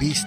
20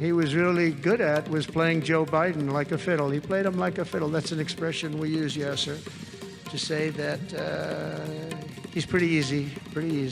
He was really good at was playing Joe Biden like a fiddle. He played him like a fiddle. That's an expression we use, yes, sir, to say that he's pretty easy.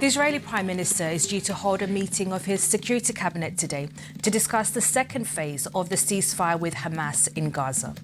The Israeli Prime Minister is due to hold a meeting of his security cabinet today to discuss the second phase of the ceasefire with Hamas in Gaza.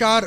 4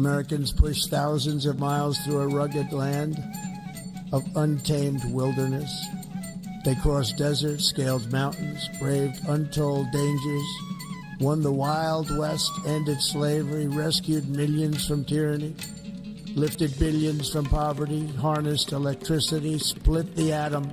Americans pushed thousands of miles through a rugged land of untamed wilderness. They crossed deserts, scaled mountains, braved untold dangers, won the Wild West, ended slavery, rescued millions from tyranny, lifted billions from poverty, harnessed electricity, split the atom.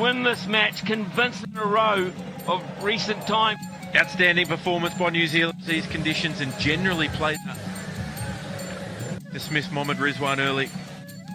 Winless match convinced in a row of recent time. Outstanding performance by New Zealand. These conditions and generally played. Dismissed Mohamed Rizwan early.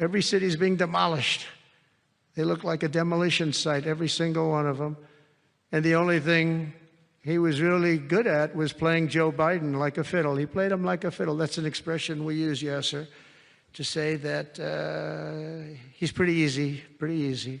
Every city is being demolished. They look like a demolition site, every single one of them. And the only thing he was really good at was playing Joe Biden like a fiddle. He played him like a fiddle. That's an expression we use, yes, sir, to say that he's pretty easy.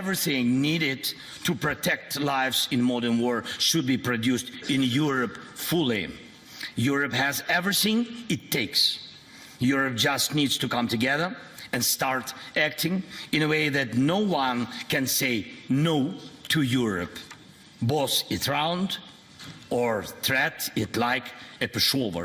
Everything needed to protect lives in modern war should be produced in Europe fully. Europe has everything it takes. Europe just needs to come together and start acting in a way that no one can say no to Europe. Boss it round or threat it like a pushover.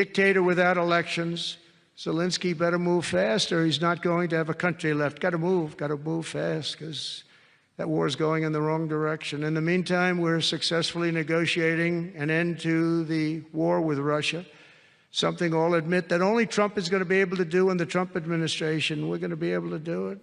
dictator without elections. Zelensky better move fast or he's not going to have a country left. Got to move fast because that war is going in the wrong direction. In the meantime, we're successfully negotiating an end to the war with Russia, something all admit that only Trump is going to be able to do in the Trump administration. We're going to be able to do it.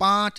5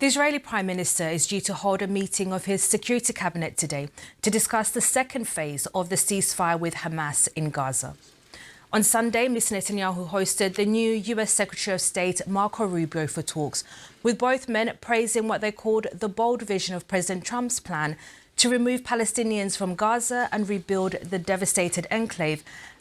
The Israeli Prime Minister is due to hold a meeting of his Security Cabinet today to discuss the second phase of the ceasefire with Hamas in Gaza. On Sunday, Mr. Netanyahu hosted the new US Secretary of State Marco Rubio for talks, with both men praising what they called the bold vision of President Trump's plan to remove Palestinians from Gaza and rebuild the devastated enclave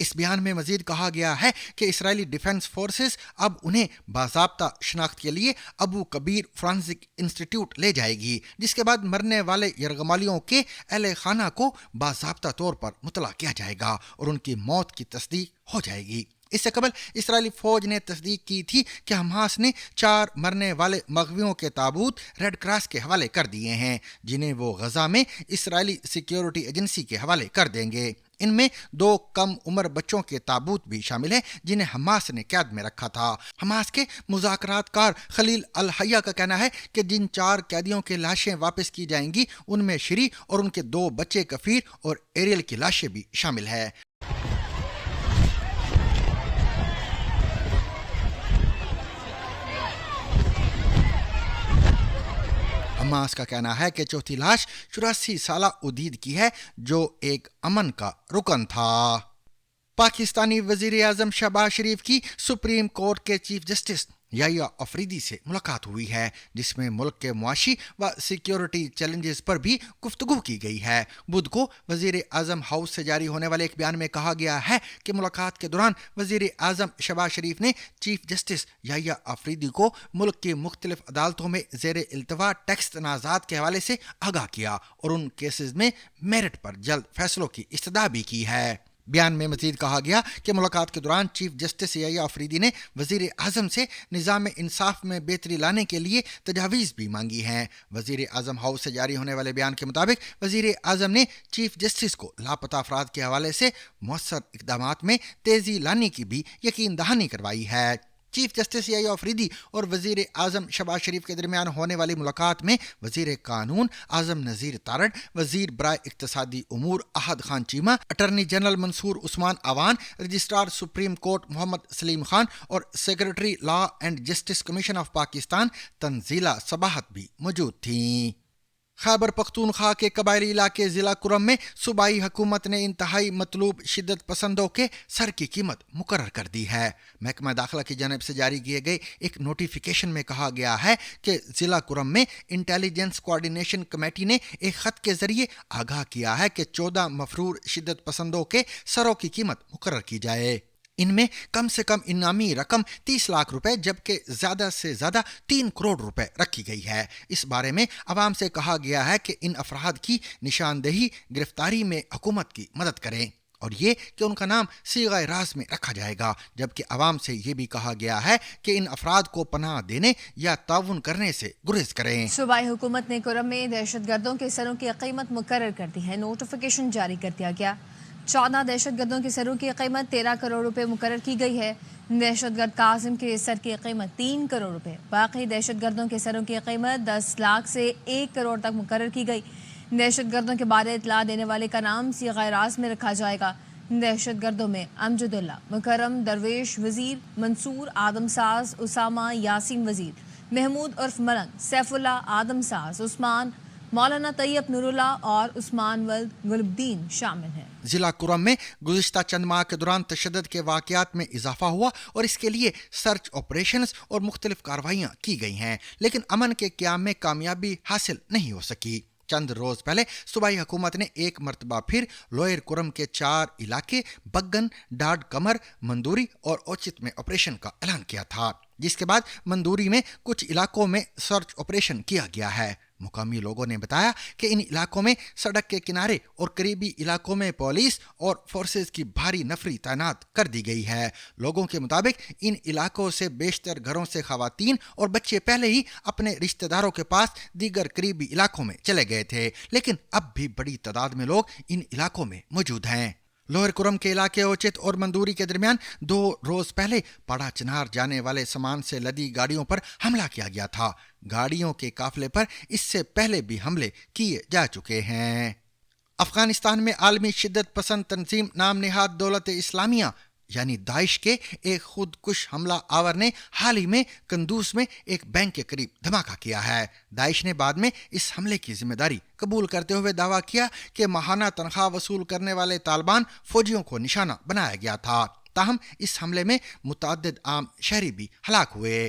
اس بیان میں مزید کہا گیا ہے کہ اسرائیلی defence forces اب انہیں باضابطہ شناخت کے لیے ابو کبیر فرانسک انسٹیٹیوٹ لے جائے گی، جس کے بعد مرنے والے یرغمالیوں کے اہل خانہ کو باضابطہ طور پر مطلع کیا جائے گا اور ان کی موت کی تصدیق ہو جائے گی۔ اس سے قبل اسرائیلی فوج نے تصدیق کی تھی کہ حماس نے 4 مرنے والے مغویوں کے تابوت ریڈ کراس کے حوالے کر دیے ہیں، جنہیں وہ غزہ میں اسرائیلی سیکیورٹی ایجنسی کے حوالے کر دیں گے۔ ان میں 2 کم عمر بچوں کے تابوت بھی شامل ہیں جنہیں حماس نے قید میں رکھا تھا۔ حماس کے مذاکرات کار خلیل الحیہ کا کہنا ہے کہ جن 4 قیدیوں کی لاشیں واپس کی جائیں گی ان میں شری اور ان کے 2 بچے کفیر اور ایریل کی لاشیں بھی شامل ہیں۔ حماس کا کہنا ہے کہ چوتھی لاش 84 سالہ ادید کی ہے جو ایک امن کا رکن تھا۔ پاکستانی وزیر اعظم شہباز شریف کی سپریم کورٹ کے چیف جسٹس یحییٰ آفریدی سے ملاقات ہوئی ہے، جس میں ملک کے معاشی و سیکیورٹی چیلنجز پر بھی گفتگو کی گئی ہے۔ بدھ کو وزیر اعظم ہاؤس سے جاری ہونے والے ایک بیان میں کہا گیا ہے کہ ملاقات کے دوران وزیر اعظم شہباز شریف نے چیف جسٹس یحییٰ آفریدی کو ملک کی مختلف عدالتوں میں زیر التوا ٹیکس تنازعات کے حوالے سے آگاہ کیا اور ان کیسز میں میرٹ پر جلد فیصلوں کی استدعا بھی کی ہے۔ بیان میں مزید کہا گیا کہ ملاقات کے دوران چیف جسٹس یحییٰ آفریدی نے وزیر اعظم سے نظام انصاف میں بہتری لانے کے لیے تجاویز بھی مانگی ہیں۔ وزیر اعظم ہاؤس سے جاری ہونے والے بیان کے مطابق وزیر اعظم نے چیف جسٹس کو لاپتہ افراد کے حوالے سے مؤثر اقدامات میں تیزی لانے کی بھی یقین دہانی کروائی ہے۔ چیف جسٹس یحییٰ آفریدی اور وزیر اعظم شہباز شریف کے درمیان ہونے والی ملاقات میں وزیر قانون اعظم نذیر تارڑ، وزیر برائے اقتصادی امور احد خان چیمہ، اٹارنی جنرل منصور عثمان آوان، رجسٹرار سپریم کورٹ محمد سلیم خان اور secretary law and justice commission of Pakistan Tanzeela Sabahat بھی موجود تھیں۔ خیبر پختونخوا کے قبائلی علاقے ضلع کرم میں صوبائی حکومت نے انتہائی مطلوب شدت پسندوں کے سر کی قیمت مقرر کر دی ہے۔ محکمہ داخلہ کی جانب سے جاری کیے گئے ایک نوٹیفیکیشن میں کہا گیا ہے کہ ضلع کرم میں انٹیلیجنس کوآرڈینیشن کمیٹی نے ایک خط کے ذریعے آگاہ کیا ہے کہ 14 مفرور شدت پسندوں کے سروں کی قیمت مقرر کی جائے۔ ان میں کم سے کم انعامی رقم 30 لاکھ روپے جبکہ زیادہ سے زیادہ 3 کروڑ روپے رکھی گئی ہے۔ اس بارے میں عوام سے کہا گیا ہے کہ ان افراد کی نشاندہی گرفتاری میں حکومت کی مدد کریں اور یہ کہ ان کا نام صیغہ راز میں رکھا جائے گا، جبکہ عوام سے یہ بھی کہا گیا ہے کہ ان افراد کو پناہ دینے یا تعاون کرنے سے گریز کریں۔ صوبائی حکومت نے کرم میں دہشت گردوں کے سروں کی قیمت مقرر کر دی ہے۔ نوٹیفیکیشن جاری کر دیا گیا۔ 14 دہشت گردوں کے سروں کی قیمت 13 کروڑ روپے مقرر کی گئی ہے۔ دہشت گرد قاسم کے سر کی قیمت 3 کروڑ روپے، باقی دہشت گردوں کے سروں کی قیمت 10 لاکھ سے 1 کروڑ تک مقرر کی گئی۔ دہشت گردوں کے بارے اطلاع دینے والے کا نام صیغہ راز میں رکھا جائے گا۔ دہشت گردوں میں امجد اللہ، مکرم درویش وزیر، منصور آدم ساز، اسامہ یاسین وزیر، محمود عرف ملنگ، سیف اللہ آدم ساز، عثمان، مولانا طیب نور اللہ اور عثمان ولد گلبدین شامل ہیں۔ ضلع کرم میں گزشتہ چند ماہ کے دوران تشدد کے واقعات میں اضافہ ہوا اور اس کے لیے سرچ آپریشنز اور مختلف کارروائیاں کی گئی ہیں، لیکن امن کے قیام میں کامیابی حاصل نہیں ہو سکی۔ چند روز پہلے صوبائی حکومت نے ایک مرتبہ پھر لوئر کرم کے 4 علاقے بگن، ڈاڈ کمر، مندوری اور اوچت میں آپریشن کا اعلان کیا تھا، جس کے بعد مندوری میں کچھ علاقوں میں سرچ آپریشن کیا گیا ہے۔ مقامی لوگوں نے بتایا کہ ان علاقوں میں سڑک کے کنارے اور قریبی علاقوں میں پولیس اور فورسز کی بھاری نفری تعینات کر دی گئی ہے۔ لوگوں کے مطابق ان علاقوں سے بیشتر گھروں سے خواتین اور بچے پہلے ہی اپنے رشتہ داروں کے پاس دیگر قریبی علاقوں میں چلے گئے تھے، لیکن اب بھی بڑی تعداد میں لوگ ان علاقوں میں موجود ہیں۔ لوئر کرم کے علاقے اوچت اور مندوری کے درمیان 2 روز پہلے پاڑا چنار جانے والے سامان سے لدی گاڑیوں پر حملہ کیا گیا تھا۔ گاڑیوں کے قافلے پر اس سے پہلے بھی حملے کیے جا چکے ہیں۔ افغانستان میں عالمی شدت پسند تنظیم نام نہاد دولت اسلامیہ یعنی داعش کے ایک خود کش حملہ آور نے حال ہی میں قندوز میں ایک بینک کے قریب دھماکہ کیا ہے۔ داعش نے بعد میں اس حملے کی ذمہ داری قبول کرتے ہوئے دعویٰ کیا کہ ماہانہ تنخواہ وصول کرنے والے طالبان فوجیوں کو نشانہ بنایا گیا تھا، تاہم اس حملے میں متعدد عام شہری بھی ہلاک ہوئے۔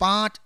5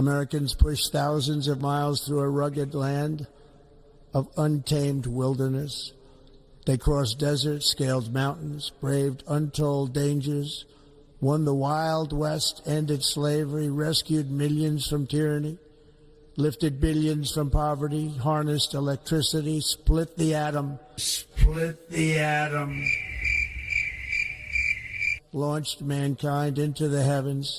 Americans pushed thousands of miles through a rugged land of untamed wilderness. They crossed deserts, scaled mountains, braved untold dangers, won the Wild West, ended slavery, rescued millions from tyranny, lifted billions from poverty, harnessed electricity, split the atom, launched mankind into the heavens.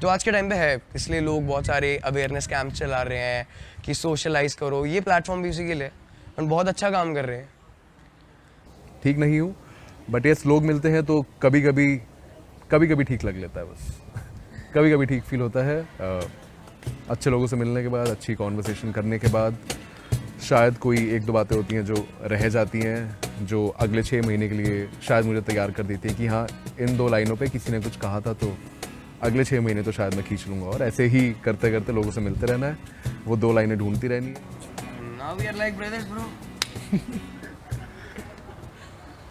جو آج کے time پہ ہے. اس لیے لوگ بہت سارے awareness camp چلا رہے ہیں کہ سوشلائز کرو. یہ پلیٹ فارم بھی اسی کے لیے اور بہت اچھا کام کر رہے ہیں. ٹھیک نہیں ہوں بٹ یس لوگ ملتے ہیں تو کبھی کبھی ٹھیک لگ لیتا ہے. بس کبھی کبھی ٹھیک فیل ہوتا ہے. اچھے لوگوں سے ملنے کے بعد, اچھی کانورسیشن کرنے کے بعد شاید کوئی ایک دو باتیں ہوتی ہیں جو رہ جاتی ہیں, جو اگلے 6 مہینے کے لیے شاید مجھے تیار کر دیتی ہیں کہ ہاں ان 2 لائنوں پہ کسی نے کچھ کہا تھا تو اگلے 6 مہینے تو شاید میں کھینچ لوں گا. اور ایسے ہی کرتے کرتے لوگوں سے ملتے رہنا ہے, وہ 2 لائنیں ڈھونڈتی رہنی ہے.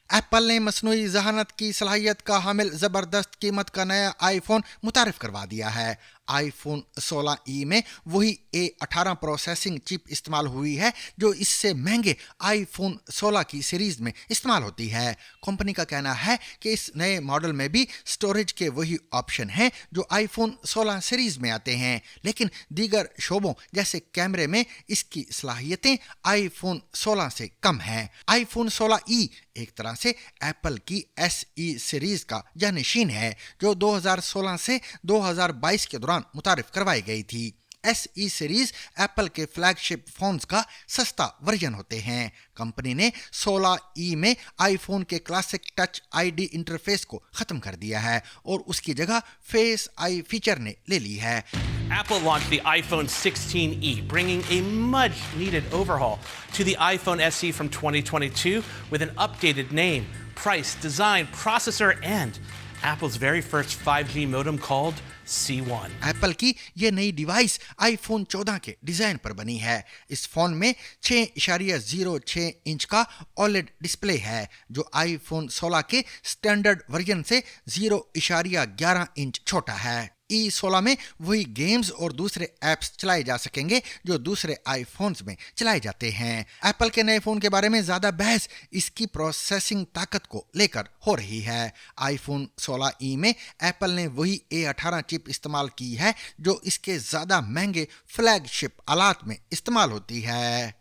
ایپل نے مصنوعی ذہانت کی صلاحیت کا حامل زبردست قیمت کا نیا آئی فون متعارف کروا دیا ہے. آئی فون 16E میں وہی A18 پروسیسنگ چپ استعمال ہوئی ہے جو اس سے مہنگے آئی فون 16 کی سیریز میں استعمال ہوتی ہے. کمپنی کا کہنا ہے کہ اس نئے ماڈل میں بھی سٹوریج کے وہی آپشن ہیں جو آئی فون 16 سیریز میں آتے ہیں, لیکن دیگر شعبوں جیسے کیمرے میں اس کی صلاحیتیں آئی فون 16 سے کم ہیں. آئی فون 16E ایک طرح سے ایپل کی SE سیریز کا جانشین ہے جو 2016 سے 2022 کے دوران متعارف کروائی گئی تھی. SE سیریز ایپل کے فلیگ شپ فونز کا سستا ورژن ہوتے ہیں. کمپنی نے 16E میں آئی فون کے کلاسک ٹچ ID انٹرفیس کو ختم کر دیا ہے اور اس کی جگہ فیس آئی فیچر نے لے لی ہے. Apple launched the iPhone 16e, bringing a much-needed overhaul to the iPhone SE from 2022 with an updated name, price, design, processor, and Apple's very first 5G modem called C1. Apple کی یہ نئی device آئی phone 14 کے design پر بنی ہے. اس phone میں 6.06 inch کا OLED display ہے جو آئی فون 16 کے سٹینڈرڈ ورژن سے 0.11 انچ چھوٹا ہے. E16 میں وہی گیمز اور دوسرے ایپس چلائے جا سکیں گے جو دوسرے آئی فونز میں چلائے جاتے ہیں. ایپل کے نئے فون کے بارے میں زیادہ بحث اس کی پروسیسنگ طاقت کو لے کر ہو رہی ہے. آئی فون 16E میں ایپل نے وہی A18 چپ استعمال کی ہے جو اس کے زیادہ مہنگے فلیگ شپ آلات میں استعمال ہوتی ہے.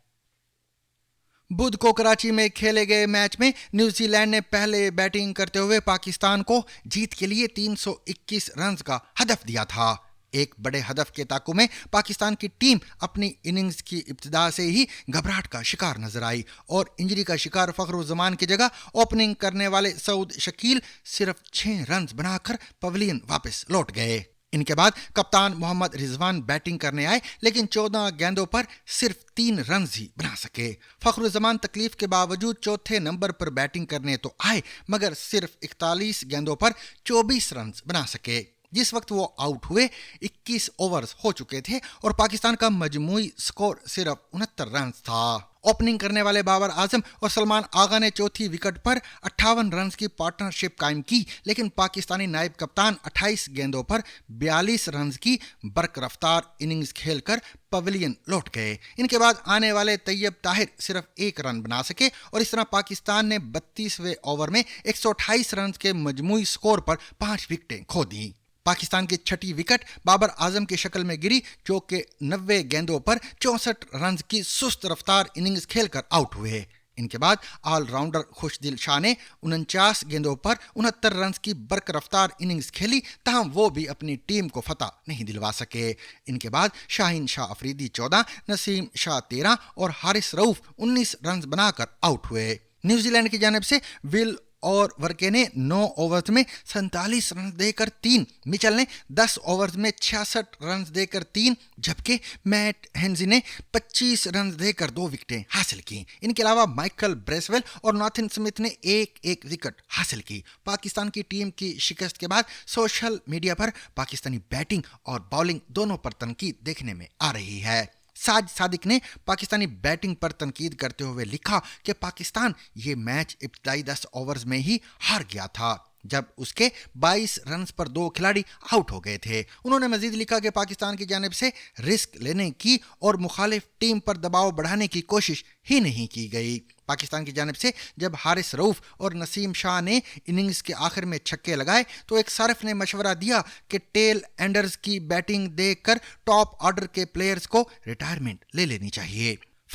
بدھ کو کراچی میں کھیلے گئے میچ میں نیوزی لینڈ نے پہلے بیٹنگ کرتے ہوئے پاکستان کو جیت کے لیے 321 رنز کا ہدف دیا تھا. ایک بڑے ہدف کے تعاقب میں پاکستان کی ٹیم اپنی اننگز کی ابتدا سے ہی گھبراہٹ کا شکار نظر آئی اور انجری کا شکار فخرالزمان کی جگہ اوپننگ کرنے والے سعود شکیل صرف 6 رنز بنا کر پویلین واپس لوٹ گئے. ان کے بعد کپتان محمد رضوان بیٹنگ کرنے آئے لیکن 14 گیندوں پر صرف 3 رنز ہی بنا سکے. فخرالزمان تکلیف کے باوجود چوتھے نمبر پر بیٹنگ کرنے تو آئے مگر صرف 41 گیندوں پر 24 رنز بنا سکے. جس وقت وہ آؤٹ ہوئے 21 اوورز ہو چکے تھے اور پاکستان کا مجموعی سکور صرف 69 رنز تھا. اوپننگ کرنے والے بابر اعظم اور سلمان آغا نے چوتھی وکٹ پر 58 رنز کی پارٹنرشپ قائم کی لیکن پاکستانی نائب کپتان 28 گیندوں پر 42 رنز کی برق رفتار اننگز کھیل کر پویلین لوٹ گئے. ان کے بعد آنے والے طیب طاہر صرف 1 رن بنا سکے اور اس طرح پاکستان نے 32ویں اوور میں 128 رنز کے مجموعی سکور پر 5 وکٹیں کھو دیں. پاکستان کی چھٹی وکٹ بابر اعظم کی شکل میں گری جو کہ 90 گیندوں پر 64 رنز کی سست رفتار اننگز کھیل کر آؤٹ ہوئے. ان کے بعد آل راؤنڈر خوش دل شاہ نے 49 گیندوں پر 69 رنز کی برق رفتار اننگز کھیلی تاہم وہ بھی اپنی ٹیم کو فتح نہیں دلوا سکے. ان کے بعد شاہین شاہ افریدی 14, نسیم شاہ 13 اور حارث رؤوف 19 رنز بنا کر آؤٹ ہوئے. نیوزی لینڈ کی جانب سے ول اور ورکے نے 9 اوورز میں 47 رنز دے کر 3, مچل نے 10 اوورز میں 66 رنز دے کر 3 جبکہ میٹ ہینزی نے 25 رنز دے کر 2 وکٹیں حاصل کی. ان کے علاوہ مائیکل بریسویل اور ناتھن سمتھ نے ایک وکٹ حاصل کی. پاکستان کی ٹیم کی شکست کے بعد سوشل میڈیا پر پاکستانی بیٹنگ اور باؤلنگ دونوں پر تنقید دیکھنے میں آ رہی ہے. ساج صادق نے پاکستانی بیٹنگ پر تنقید کرتے ہوئے لکھا کہ پاکستان یہ میچ ابتدائی 10 اوورز میں ہی ہار گیا تھا جب اس کے 22 رنز پر 2 کھلاڑی آؤٹ ہو گئے تھے. انہوں نے مزید لکھا کہ پاکستان کی جانب سے رسک لینے کی اور مخالف ٹیم پر دباؤ بڑھانے کی کوشش ہی نہیں کی گئی. پاکستان کی جانب سے جب حارث رؤوف اور نسیم شاہ نے اننگز کے آخر میں چھکے لگائے تو ایک صارف نے مشورہ دیا کہ ٹیل اینڈرز کی بیٹنگ دیکھ کر ٹاپ آرڈر کے پلیئرز کو ریٹائرمنٹ لے لینی چاہیے.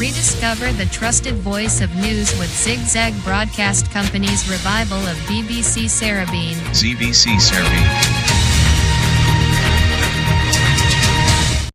Rediscover the trusted voice of news with Zigzag Broadcast Company's revival of BBC Sarabeen. ZBC Sarabeen.